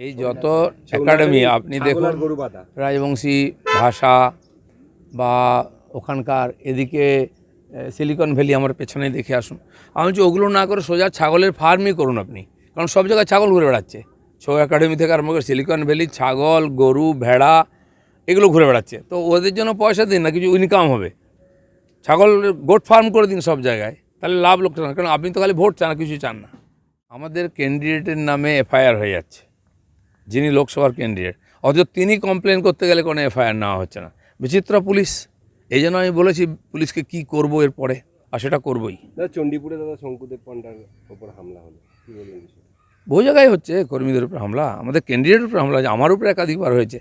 এই যত একাডেমি আপনি দেখুন, রাজবংশী ভাষা বা ওখানকার এদিকে সিলিকন ভ্যালি আমার পেছনে দেখে আসুন। আমি বলছি ওগুলো না করে সোজা ছাগলের ফার্মই করুন আপনি, কারণ সব জায়গায় ছাগল ঘুরে বেড়াচ্ছে। ছৌ একাডেমি থেকে আরম্ভ করে সিলিকন ভ্যালি ছাগল, গরু, ভেড়া এগুলো ঘুরে বেড়াচ্ছে। তো ওদের জন্য পয়সা দিন না, কিছু ইনকাম হবে। ছাগল গোট ফার্ম করে দিন সব জায়গায়, তাহলে লাভ লোকসান। কারণ আপনি তো খালি ভোট চান, কিছু চান না। আমাদের ক্যান্ডিডেটের নামে এফআইআর হয়ে যাচ্ছে, যিনি লোকসভার ক্যান্ডিডেট, অথচ তিনি কমপ্লেন করতে গেলে কোনো এফআইআর নেওয়া হচ্ছে না। বিচিত্র পুলিশ। এই জন্য আমি বলেছি পুলিশকে কি করব এরপরে, আর সেটা করবই। চণ্ডীপুরে দাদা শঙ্কুদেব পান্ডার উপর হামলা হলো, কি বলবেন? বহু জায়গায় হচ্ছে, কর্মীদের উপর হামলা, আমাদের ক্যান্ডিডেটের উপর হামলা হয়েছে, আমার উপরে একাধিকবার হয়েছে।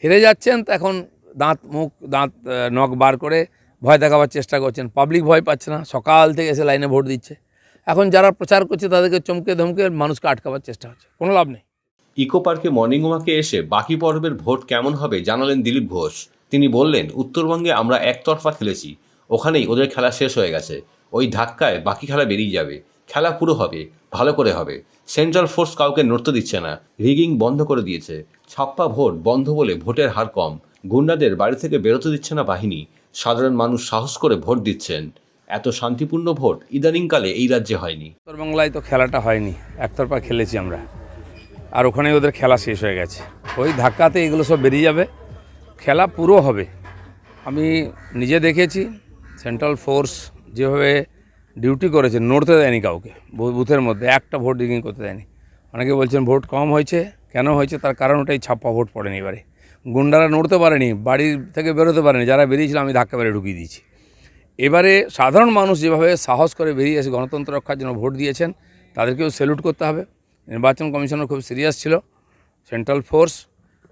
হেরে যাচ্ছেন তো এখন দাঁত নখ বার করে ভয় দেখাবার চেষ্টা করছেন। পাবলিক ভয় পাচ্ছে না, সকাল থেকে এসে লাইনে ভোট দিচ্ছে। এখন যারা প্রচার করছে তাদেরকে চমকে ধমকে মানুষকে আটকাবার চেষ্টা হচ্ছে, কোনো লাভ নেই। ইকো পার্কে মর্নিং ওয়াকে এসে বাকি পর্বের ভোট কেমন হবে জানালেন দিলীপ ঘোষ। তিনি বললেন, উত্তরবঙ্গে আমরা একতরফা খেলেছি, ওখানেই ওদের খেলা শেষ হয়ে গেছে। ওই ধাক্কায় বাকি খেলা বেরিয়ে যাবে, খেলা পুরো হবে, ভালো করে হবে। সেন্ট্রাল ফোর্স কাউকে নড়তে দিচ্ছে না, রিগিং বন্ধ করে দিয়েছে। ছাপ্পা ভোট বন্ধ বলে ভোটের হার কম। গুন্ডাদের বাড়ি থেকে বেরোতে দিচ্ছে না বাহিনী, সাধারণ মানুষ সাহস করে ভোট দিচ্ছেন। এত শান্তিপূর্ণ ভোট ইদানিংকালে এই রাজ্যে হয়নি। উত্তরবাংলায় তো খেলাটা হয়নি, একতরফা খেলেছি আমরা, আর ওখানে ওদের খেলা শেষ হয়ে গেছে। ওই ধাক্কাতে এগুলো সব বেরিয়ে যাবে, খেলা পুরো হবে। আমি নিজে দেখেছি সেন্ট্রাল ফোর্স যেভাবে ডিউটি করেছে, নড়তে দেয়নি কাউকে, বুথের মধ্যে একটা ভোট রিগিং করতে দেয়নি। অনেকে বলছেন ভোট কম হয়েছে, কেন হয়েছে তার কারণ ওটাই, ছাপ্পা ভোট পড়েনি। এবারে গুন্ডারা নড়তে পারেনি, বাড়ির থেকে বেরোতে পারেনি, যারা বেরিয়েছিল আমি ধাক্কা মেরে ঢুকিয়ে দিয়েছি। এবারে সাধারণ মানুষ যেভাবে সাহস করে বেরিয়ে এসে গণতন্ত্র রক্ষার জন্য ভোট দিয়েছেন, তাদেরকেও স্যালুট করতে হবে। নির্বাচন কমিশনার খুব সিরিয়াস ছিল, সেন্ট্রাল ফোর্স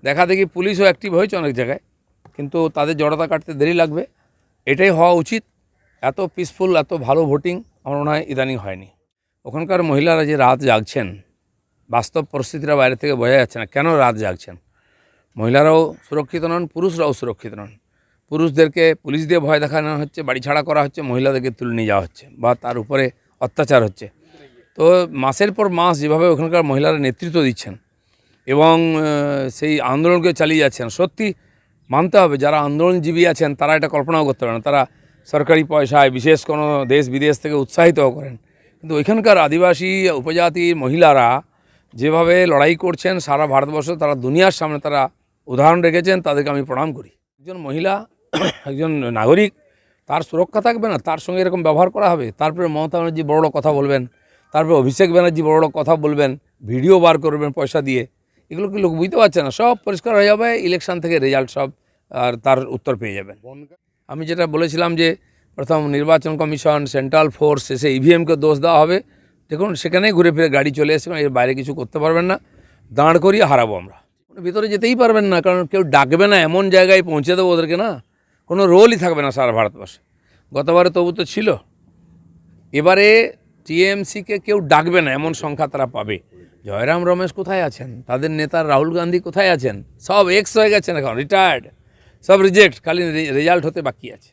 দেখা দেখি পুলিশও অ্যাক্টিভ হয়েছে অনেক জায়গায়, কিন্তু তাদের জড়তা কাটতে দেরি লাগবে। এটাই হওয়া উচিত। এত পিসফুল, এত ভালো ভোটিং আমার মনে হয় ইদানিং হয়নি। ওখানকার মহিলারা যে রাত জাগছেন, বাস্তব পরিস্থিতিটা বাইরে থেকে বোঝা যাচ্ছে না কেন রাত জাগছেন। মহিলারাও সুরক্ষিত নন, পুরুষরাও সুরক্ষিত নন। পুরুষদেরকে পুলিশ দিয়ে ভয় দেখানো হচ্ছে, বাড়ি ছাড়া করা হচ্ছে, মহিলাদেরকে তুলে নিয়ে যাওয়া হচ্ছে বা তার উপরে অত্যাচার হচ্ছে। তো মাসের পর মাস যেভাবে ওখানকার মহিলারা নেতৃত্ব দিচ্ছেন এবং সেই আন্দোলনকে চালিয়ে যাচ্ছেন, সত্যি মানতে হবে যারা আন্দোলনজীবী আছেন তারা এটা কল্পনাও করতে পারে না। তারা সরকারি পয়সায় বিশেষ কোনো দেশ বিদেশ থেকে উৎসাহিতও করেন, কিন্তু ওইখানকার আদিবাসী উপজাতির মহিলারা যেভাবে লড়াই করছেন সারা ভারতবর্ষ, তারা দুনিয়ার সামনে তারা উদাহরণ রেখেছেন, তাদেরকে আমি প্রণাম করি। একজন মহিলা, একজন নাগরিক, তার সুরক্ষা থাকবে না, তার সঙ্গে এরকম ব্যবহার করা হবে। তারপরে মমতা ব্যানার্জি বড় কথা বলবেন, তারপরে অভিষেক ব্যানার্জি বড় কথা বলবেন, ভিডিও বার করবেন পয়সা দিয়ে। এগুলো কি লোক বুঝতে পারছে না? সব পরিষ্কার হয়ে যাবে ইলেকশন থেকে, রেজাল্ট সব, আর তার উত্তর পেয়ে যাবেন। আমি যেটা বলেছিলাম যে প্রথম নির্বাচন কমিশন, সেন্ট্রাল ফোর্স, শেষে ইভিএমকে দোষ দেওয়া হবে। দেখুন সেখানেই ঘুরে ফিরে গাড়ি চলে এসে, এর বাইরে কিছু করতে পারবেন না, দাঁড় করিয়ে হারাবো আমরা। ভিতরে যেতেই পারবেন না, কারণ কেউ ডাকবে না, এমন জায়গায় পৌঁছে দেবো ওদেরকে না, কোনো রোলই থাকবে না সারা ভারতবর্ষে। গতবারে তবু তো ছিল, এবারে টিএমসিকে কেউ ডাকবে না, এমন সংখ্যা তারা পাবে। জয়রাম রমেশ কোথায় আছেন, তাদের নেতা রাহুল গান্ধী কোথায় আছেন? সব এক্স হয়ে গেছেন, এখন রিটায়ার্ড, সব রিজেক্ট, খালি রেজাল্ট হতে বাকি আছে।